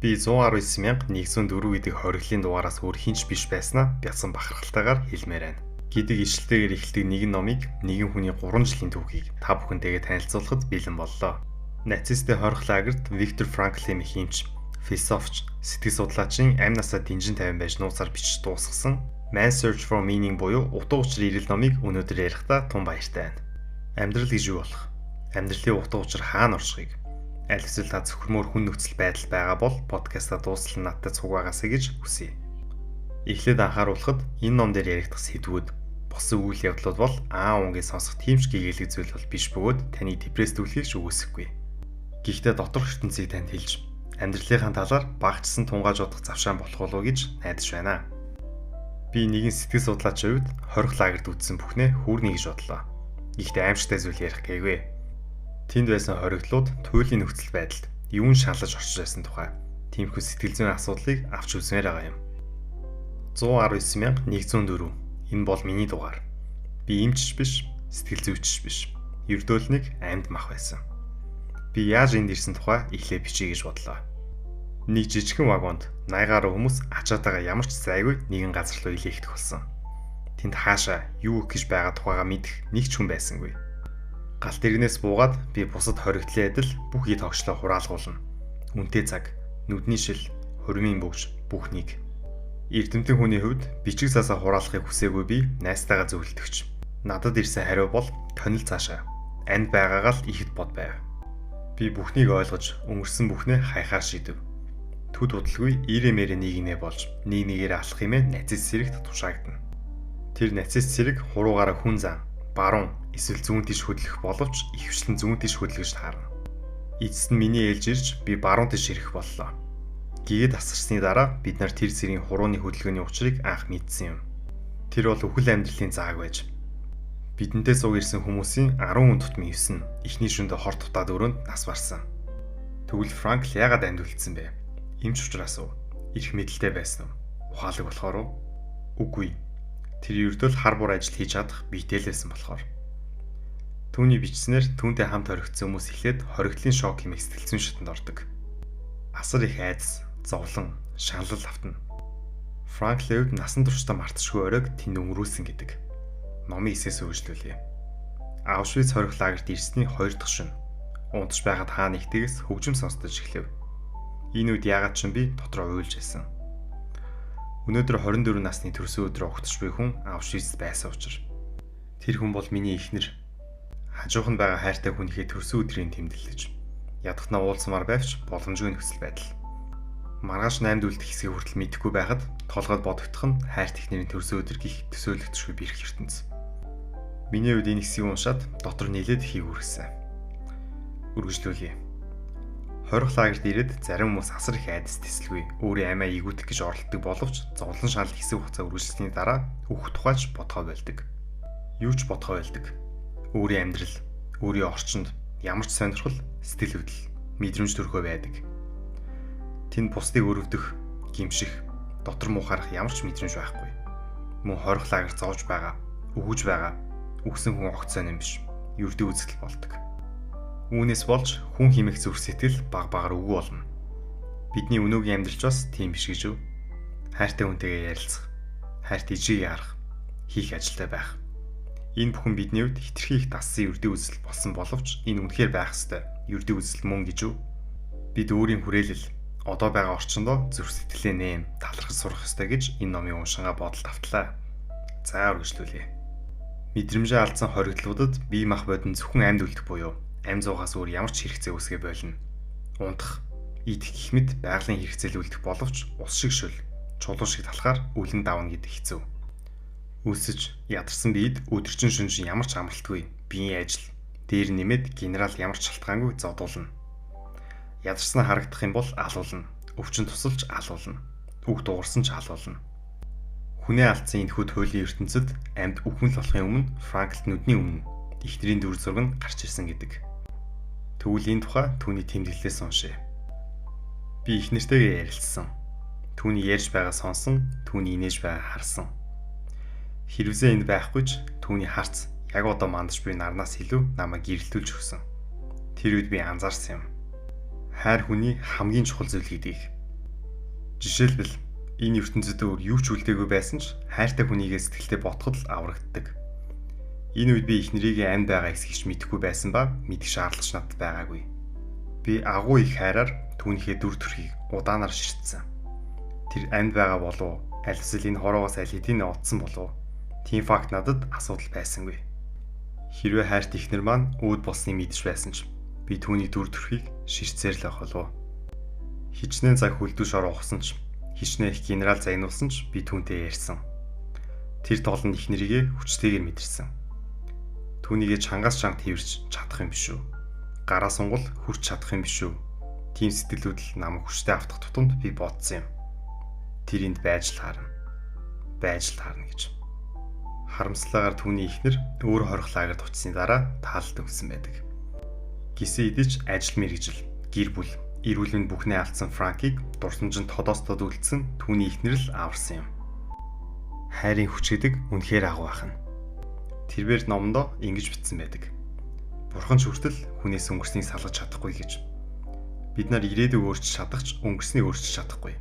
Би 119,104 гэдэг хориглолын дугаараас өөр хинч биш байснаа бяцхан бахархалтайгаар хэлмээр байна. Гэдэг ишлэлтэйгээр эхэлдэг нэгэн номыг нэгэн хүний 3 жилийн түүхийг та бүхэнтэйгээ танилцуулахад бэлэн боллоо. Нацистийн хорих лагерт Виктор Франкл хэмээх эмч, философч, сэтгэл судлаачийн амь насаа дэнжин тавин байж нууцаар бичиж дуусгасан Man Search for Meaning буюу утга учир ирэл номыг өнөөдөр ярихдаа тун баяртай байна. Амьдрал гэж юу болох? Амьдралын утга учир хаана оршихыг? Аль эсвэл та зөвхөрмөр хүн нөхцөл байдал байгаа бол подкаста дуустал надтай цугаагаасаа гэж хүсье. Эхлээд анхааруулахад энэ ном дээр яригдах сэдвүүд босон үйл явдлууд бол унгийн сонсох тиймч гэгээлэг зүйл бол биш бөгөөд таны депрессдүүлэхийг үгүйсэхгүй. Гэхдээ доторх ертөнцийг танд хэлж амьдралынхаа талаар багцсан тунгааж удах завшаан болох болов гэж найдаж байна. Би нэгэн сэтгэл судлаачийн хувьд хорих лагерт үтсэн бүхнээ хүүрнэ гэж бодлоо. Гэхдээ аимшигтай зүйл ярих гээгүй. Тэнд байсан хоригдлууд туйлын нөхцөл байдалд юун шаналж орж байсан тухай тиймэрхүү сэтгэл зүйн асуудлыг авч үзмээр байгаа юм. 119,104 энэ бол миний дугаар. Би эмч биш, сэтгэл зүйч биш. Ердөө л нэг амьд мах байсан. Би яаж энд ирсэн тухай эхлээ бичиж гэж бодлоо. Нэг жижигхэн вагонд 80 гаруй хүмүүс ачаатайгаа ямар ч зайгүй нэгэн газар руу илээхдэх болсон. Тэнд хаашаа юу өгөх гэж байгаа тухайга мэдэх нэг ч хүн байсангүй. Галт иргэнээс буугаад би бусад хоригдлын адил бүхий тогшлоо хураалгуулна. Үнтэй цаг, нүдний шил, хурмын бөгж, бүхнийг. Эрдэмтэн хүний хувьд бичиг цаасаа хураалахыг хүсээгүй би найстайгаа зөвлөдөгч. Надад ирсэн хариу бол тонил цаашаа. Анд байгаагаа л ихэд бод байв. Би бүхнийг ойлгож, өнгөрсөн бүхнээ хайхаар шийдэв. Төд удалгүй ирэмээрэ нэгнээ болж, нэг нэгээр алах хэмээн нацист цэрэгт тушаагдана. Тэр нацист цэрэг хуруугаараа хүн зан, баруун эсвэл зүүн тийш хөдлөх боловч ихэвчлэн зүүн тийш хөдлөгч таарна. Эцэст нь миний ээлж ирж би баруун тийш ирэх боллоо. Гэгэд асарсны дараа бид нар тэр цэргийн хурууны хөдөлгөөний учрыг анх мэдсэн юм. Тэр бол үхэл амьдралын зааг байж. Бидэнтэй сууг ирсэн хүмүүсийн 10 хүн тутмын 9 нь эхний шөндө хор тутаад өрөөнд нас барсан. Тэгвэл Франкл яагаад амьд үлдсэн бэ? Эмч учраас уу? Ирэх мэдлэлтэй байсан уу? Ухаалаг болохоор уу? Үгүй. Тэр ердөө л хар бур ажил хийж чадах биетэлсэн болохоор. Түүний бичснээр түүнтэй хамт хоригдсон хүмүүс эхлээд хоригдлын шок хэмээх сэтгэл зүйн шатанд ордог. Асар их айдас, зовлон, шаналл автна. Франклийн хувьд насан туршдаа марташгүй оройг тэнд өнгөрүүлсэн гэдэг. Номын эсээс үйлчлүүлье. Аушвиц хорих лагерт ирсний 2 дахь шөнө. Унтж байхад хаа нэгтгээс хөгжим сонсдож эхлэв. Энэ үед яагаад ч би дотроо уйлж байсан. Өнөөдөр 24 насны төрсөн өдрөө огтж буй хүн Аушвиц байсан учраас. Тэр хүн бол миний эхнэр. Хажууханд байгаа хайртай хүнийхээ төрсөн өдрийн тэмдэглэж. Ядахнаа уулзмаар байвч боломжгүй нөхцөл байдал. Маргааш 8-д үлдэх хэсгийг хүртэл мэдэхгүй байхад толгойд бодогдох нь хайрт эхнэрийн төрсөн өдөр гих төсөөлөгдөшгүй бэрх ертөнц. Миний хувьд энэ хэсгийг уншаад дотор нэлээд ихийг үргэсэн. Үргэлжлүүлье. Хорих лагерт ирээд зарим хүмүүс асар их айдас тэсэлгүй өөрийн амиа игүүтэх гэж оролддог боловч зовлон шанал хэсэг хугацаа үргэлжлэсний дараа өөх тухайч бодгоо байлдаг. Юу ч бодгоо байлдаг. Өөрийн амьдрал, өөрийн орчинд ямар ч сонирхол, сэтгэл хөдлөл, мэдрэмж төрхөө байдаг. Тэнд бусдыг өрөвдөх, гимших, дотор муухаарах ямар ч мэдрэмж байхгүй. Мөн хорих лагерт зовж байгаа, өгөж байгаа, үгсэн хүн огцсон юм биш. Ердөө үзэл болдог. Үүнээс болж хүн химэх зүрх сэтгэл баг багаар өгөө болно. Бидний өнөөгийн амьдралч бас тийм биш гэж үү? Хайртай хүнтэйгээ ярилцах, хайрт ижийг харах, хийх ажилтай байх. Энэ бүхэн бидний хувьд хитрхи их дассан ердөө үзэл болсон боловч энэ үнэхээр байх ёстой. Ердөө үзэл мөн гэж үү? Бид өөрийн хүрээлэл, одоо байгаа орчиндөө зүрх сэтгэлээ нэм, талархаж сурах ёстой гэж энэ номын уншингаа бодолд автлаа. За үргэлжлүүлье. Мэдрэмжээ алдсан хоригдлуудад бие мах бодин зөвхөн амьд үлдэх буюу амь зуугаас өөр ямар ч хэрэгцээ үүсгээ болно. Унтах, идэх гэх мэт байгалийн хэрэгцээл үлдэх боловч ус шиг шөл, чулуу шиг талахаар үлэн давна гэдэг хэцүү. Үсэж, ядарсан биед өдөржин шөнөжин ямар ч амралтгүй биеийн ажил, дээр нэмээд генерал ямар ч шалтгаангүй зодуулна. Ядарсан харагдах юм бол алуулна, өвчин тусалж алуулна, үг дуурсан ч алуулна. Хүнээ алдсан энэхүү туйлын ертөнцид амьд үхэн л болохын өмнө Франклт нүдний өмнө эхнэрийн дүр зураг нь гарч ирсэн гэдэг. Тэгвэл энэ тухай түүний тэмдэглэлээс уншъя. Би эхнэртэйгээ ярилцсан. Түүний ярьж байгаа сонсон, түүний инээж байгаа харсан. Хэрвээ энд байхгүй ч түүний харц яг одоо мандаж буй нарнаас илүү намайг гэрэлтүүлж өгсөн. Тэр үед би анзаарсан юм. Хайр хүний хамгийн чухал зүйл гэдгийг. Жишээлбэл энэ ертөнцид өөр юу ч үлдээгүй байсан ч хайртай хүнийгээ сэтгэлдээ бодоход л аврагддаг. Энэ үед би эхнэрийгээ амьд байгаа эсхийч мэдэхгүй байсан ба мэдэх шаардлагач надад байгаагүй. Би агуу их хайраар түүнийхээ дүр төрхийг удаанаар ширтсэн. Тэр амьд байгаа болов аль эсвэл энэ хороогоос аль хэдийн одсон болов тийм факт надад асуудал байсангүй. Хэрвээ хайрт эхнэр маань үүд болсныг мэдж байсан ч би түүний дүр төрхийг ширтсээр л байх болов. Хичнээн цаг хөлдөөш ороосон ч хичнээн их генерал загнуулсан ч би түүнтэй ярьсан. Тэр тоолонд эхнэрийгээ хүчтэйгээр мэдэрсэн. Түүнийгээ чангаас чанга тэрч чадах юм биш үү? Гараа сунгал хүрч чадах юм биш үү? Тийм сэтгэлүүд л намайг хүчтэй автах тутамд би бодсон юм. Тэр энд байж л харна гэж. Харамсалаагаар түүний эхнэр өөр хорих лагерт очсны дараа таалт өгсөн байдаг. Гисэн идэж ажил мэргэжил, гэр бүл, эрүүл мэнд бүхнээ алдсан Франкийг дурсамжинд тодоостод үлдсэн түүний эхнэр л аварсан юм. Хайрын хүч гэдэг үнэхээр агуу ахна. Тэрээр номдоо ингэж бичсэн байдаг. Бурхан ч хүртэл хүнээс өнгөрснийг салгаж чадахгүй гэж. Бид нар ирээдүйг өөрчилж чадахч өнгөрснийг өөрчилж чадахгүй.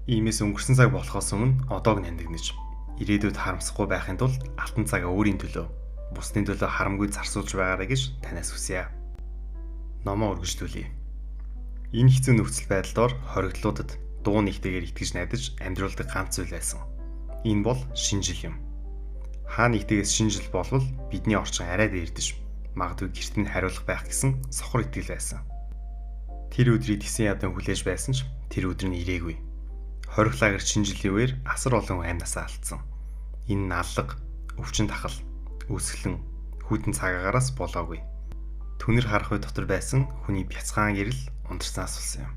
Иймээс өнгөрсөн цаг болохоос өмнө одоог нандинаж, ирээдүйд харамсахгүй байхын тулд алтан цагаа өөрийн төлөө, бусдын төлөө харамгүй зарцуулж байгаарай гэж танаас хүсье. Номоо үргэлжлүүлье. Энэ хэцүү нөхцөл байдалд хоригдлуудад дуу нэгтэйгээр итгэж найдаж амьдруулдаг ганц зүйл байсан. Энэ бол шинжил юм. Хаа нэгтээс шинжил болвол бидний орчин арай дээрдэж магадгүй гэрт нь хариулах байх гэсэн сохор итгэл байсан. Тэр өдрийг тэсэн ядан хүлээж байсан ч тэр өдөр нь ирээгүй. Хорих лагер шинжилийн үеэр асар олон амьнасаа алдсан. Энэ нь аллаг, өвчин тахал, өсгөлэн, хүйтэн цагаагаараас болоогүй. Түнэр харах үе дотор байсан хүний бяцхан гэрэл ундарсан асуулсан юм.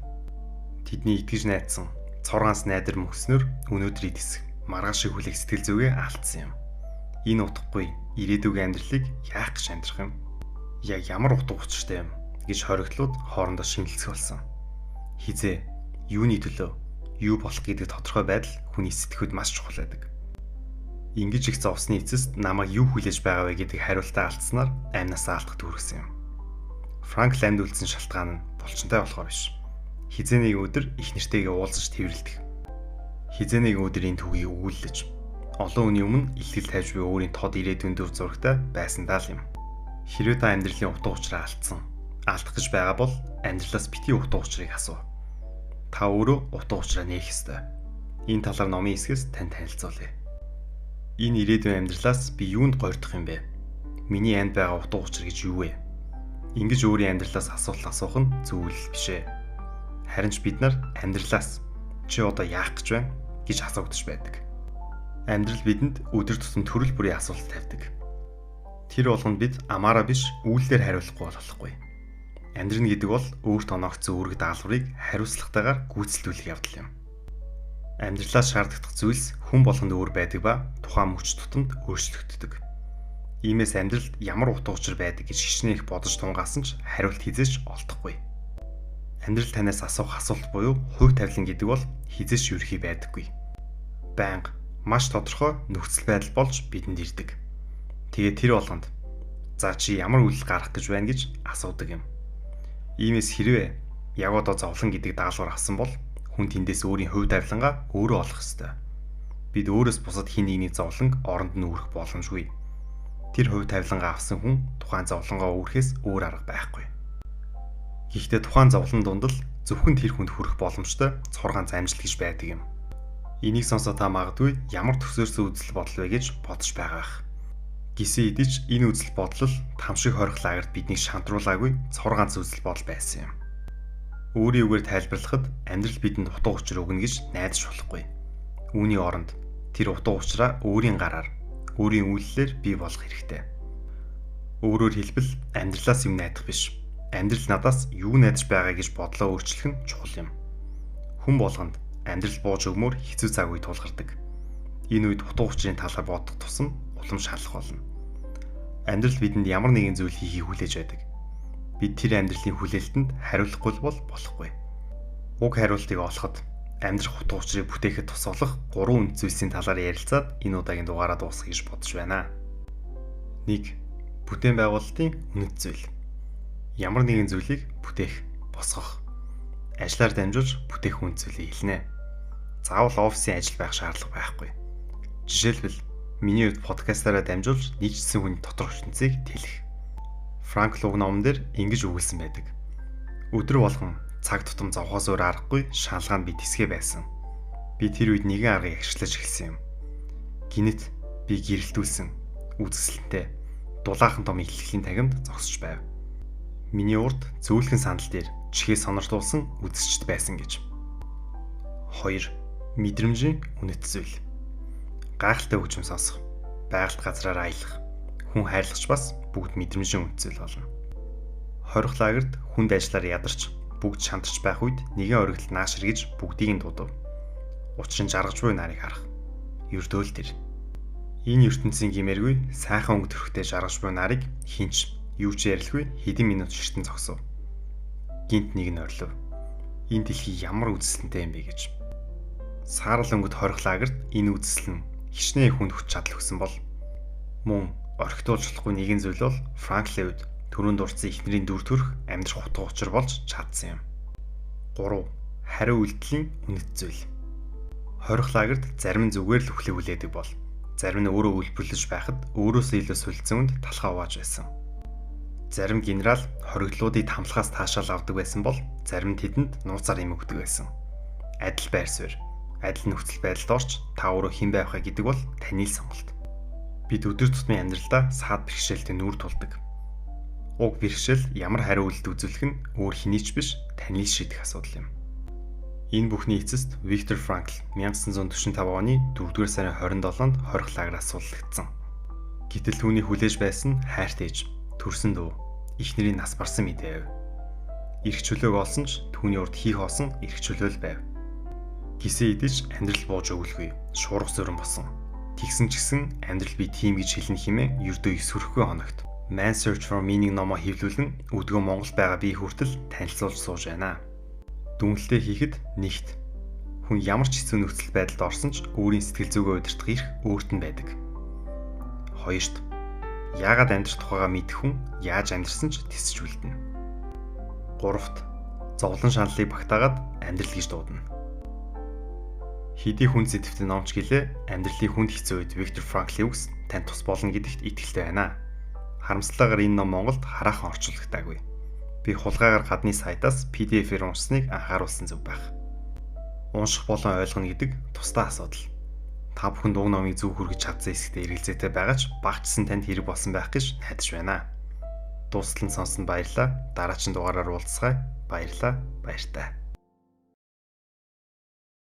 Тэдний итгэж найдсан цоргаанс найдар мөкснөр өнөөдрийг тэсэх маргааш шиг хүлээх сэтгэл зүгээ алдсан юм. Энэ утгагүй ирээдүйн амьдралыг яах гэж амьдрах юм? Яг ямар утга учиртай юм гэж хоригдлууд хоорондоо шинэлцэх болсон. Хизээ юуны төлөө юу болох гэдэг тодорхой байдал хүний сэтгэхүйд маш чухал байдаг. Ингэж их зовсны эцэст намайг юу хүлээж байгаа вэ гэдэг хариултаа алдсанаар амнасаа алдахд хүргэсэн юм. Франк амьд үлдсэн шалтгаан нь булчинтай болохоор биш. Хизээ нэг өдөр их нэртэйгээ уулзаж тэрвэрлдэг. Хизээ нэг өдөр энэ түүхийг өгүүлж олон хүний өмнө илтгэл тавьж буй өөрийн тод ирээдүйн дүр зурагтай байсандаа л юм. Хэрвээ та амьдралын утга учираа алдсан, алдах гэж байгаа бол амьдралаас битгий утга учирыг асуу. Та өөрөө утга учираа нээх ёстой. Энэ талаар номын хэсгээс тань танилцуулъя. Энэ ирээдүйн амьдралаас би юунд гойрдох юм бэ? Миний амьд байгаа утга учир гэж юу вэ? Ингэж өөрийн амьдралаас асуулт асуух нь зүйл биш ээ. Харин ч бид нар амьдралаас чи одоо яах гэж байна гэж асуугдаж байдаг. Амьдрал бидэнд өдөр тутам төрөл бүрийн асуулт тавьдаг. Тэр болгонд бид амаараа биш үйлдэлээр хариулахгүй болохгүй. Амьдрал гэдэг бол өөрт оногдсон үүрэг даалгаврыг хариуцлагатайгаар гүйцэлдүүлэх явдал юм. Амьдралаас шаардлагатай зүйлс хүн болгонд өөр байдаг ба тухайн мөч тутамд өөрчлөгддөг. Иймээс амьдралд ямар утга учир байдаг гэж хичнээн их бодож тунгаасан ч хариулт хизээч олдохгүй. Амьдрал танаас асуух асуулт буюу хувь тавилан гэдэг бол хизээч ерхий байдаггүй. Байнга маш тодорхой нөхцөл байдал болж бидэнд ирдэг. Тэгээд тэр болгонд за чи ямар үйлдэл гарах гэж байна гэж асуудаг юм. Иймээс хэрвээ яг одоо зовлон гэдэг даалгавар авсан бол хүн тэндээс өөрийн хувь тавилангаа өөрөө олох ёстой. Бид өөрөөс бусад хин нэгний зовлонг оронд нь үүрэх боломжгүй. Тэр хувь тавилангаа авсан хүн тухайн зовлонгоо үүрхээс өөр арга байхгүй. Гэхдээ тухайн зовлон дунд л зөвхөн тэр хүнд хүрэх боломжтой цоргаан амжилт гэж байдаг юм. Энийг сонсоо та магадгүй ямар төсөөрсөн үзэл бодол вэ гэж бодож байгаа бах. Гисэн идэж энэ үзэл бодол тамшиг хорих лагерт биднийг шантруулаагүй цор ганц үзэл бодол байсан юм. Өөрийн үгээр тайлбарлахад амьдрал бидэнд утга учир өгнө гэж найдаж болохгүй. Үүний оронд тэр утга учираа өөрийн гараар, өөрийн үйлдэлээр бий болгох хэрэгтэй. Өөрөөр хэлбэл амьдралаас юм найдах биш. Амьдрал надаас юу найдаж байгаа гэж бодлоо өөрчлөх нь чухал юм. Хүн болгонд амьдрал бууж өгмөр хэцүү цаг үе тулгардаг. Энэ үед утга учирын талаар бодох тусам улам шалах болно. Амьдрал бидэнд ямар нэгэн зүйл хийхийг хүлээж байдаг. Бид тэр амьдралын хүлээлтэнд хариулахгүй бол болохгүй. Уг хариултыг олоход амьдрах утга учирыг бүтээхэд тусалах 3 үнд зүйлсийн талаар ярилцаад энэ удаагийн дугаараа дуусгах гэж бодож байна. 1. Бүтээн байгуулалтын үнэт зүйл. Ямар нэгэн зүйлийг бүтээх, босгох, ажлаар дамжуулж бүтээх үнд зүйлийг хэлнэ. заавал офисын ажил байх шаардлага байхгүй. Жишээлбэл миний хувьд подкастаараа дамжуулж нэгжсэн хүний дотор ертөнцийг тэлэх. Франкл уг номон дээр ингэж өгүүлсэн байдаг. Өдөр болгон цаг тутам зовхоос өөр аргагүй шаналгаанд би тэсгэ байсан. Би тэр үед нэгэн аргыг ашиглаж эхэлсэн юм. Гинэт би гэрэлтүүлсэн, үзэсгэлэнтэй, дулаахан том ихлэлийн тагимд зогсож байв. Миний урд зөөлхөн сандал дээр чихээ сониртуулсан үзэгчд байсан гэж. 2. Мэдрэмжийн үнэт зүйл. Гайхалтай хөгжим сонсох, байгальд газраар аялах, хүн хайрлагч бас бүгд мэдрэмжийн үнэт зүйл болно. Хорих лагерт хүнд ажиллаар ядарч, бүгд шантарч байх үед нэгэн оргилд нааш эргэж бүгдийг нь дуудав. Учир нь жаргаж буй нарыг харах. Ердөөл тэр. Энэ ертөнцийн гимээргүй сайхан өнгө төрхтэй жаргаж буй нарыг хинч юу ч ярилгүй хэдэн минут ширтэн зогсов. Гинт нэг нь орлов. Энэ дэлхий ямар үзэсгэлэнтэй юм бэ гэж. Саарал өнгөт хорих лагерт энэ үзэсгэлэн хичнээн хүнд хүч чадал өгсөн бол мөн орхитуулж болохгүй нэгэн зүйл бол Франклийн үед түрүүнд дурдсан эхнэрийн дүр төрх амьдрах утга учир болж чадсан юм. 3. Хариу үйлдэлийн үнэт зүйл. Хорих лагерт зарим нь зүгээр л үхлээ хүлээдэг бол зарим нь өөрөө үйлбэрлэж байхад өөрөөсөө илүү сүлдсэн үнд талхаа угааж байсан. Зарим генерал хориглолуудыг тамлахаас таашаал авдаг байсан бол зарим нь тэдэнд нууцаар юм өгдөг байсан. Адил байр суурь, адил нөхцөл байдалд орч та өөрөө хэн байх вэ гэдэг бол таны л сонголт. Бид өдөр тутмын амьдралдаа саад бэрхшээлтэй нүүр тулдаг. Уг бэрхшээл ямар хариу үйлдэл үзүүлэх нь өөр хэний ч биш таны л шийдэх асуудал юм. Энэ бүхний эцэст Виктор Франкл 1945 оны 4-р сарын 27-нд хорих лагераас суллагдсан. Гэтэл түүний хүлээж байсан хайрт ээж, төрсөн дүү, эхнэрийн нас барсан мэдээв. Ирэх чөлөөг олсон ч түүний урд хийх осон ирэх чөлөөл байв. Гисээ идэж амьдрал бууж өгөлгүй, шуурга зөрөн босон. Тэгсэн ч гэсэн амьдрал би тийм гэж хэлнэ хэмээн ердөө эсвэрхгүй хоногт. Man's Search for Meaning номоо хэвлүүлэн өдгөө Монгол байгаа би хүртэл танилцуулж сууж байна. Дүнэлтээ хийхэд нэгт хүн ямар ч хэцүү нөхцөл байдалд орсон ч өөрийн сэтгэл зүгөө удирдах эрх өөрт нь байдаг. 2-т яагаад амьдрах тухайгаа мэдэх хүн яаж амьдрсан ч тэсэж үлдэнэ. 3-т зовлон шаналлыг багтаагаад амьдрал гэж дуудана. Хэдий хүн зэдэвтэн номч гэлээ амьдралын хүнд хэцүү үед Виктор Франклийн үгс танд тус болно гэдэгт итгэлтэй байна. Харамсалтайгаар энэ ном Монголд хараахан орчуулагдаагүй. Би хулгайгаар гадны сайтаас PDF-ээр уншсныг анхааруулсан зөв байх. Унших болон ойлгоно гэдэг тусдаа асуудал. Та бүхэн уг номыг зөв хүргэж чадсан хэсэгтээ эргэлзээтэй байгаа ч багчсан танд хэрэг болсон байх гэж найдаж байна. Дуустал нь сонсон баярлалаа. Дараагийн дугаараар уулзцай. Баярлалаа. Баяртай.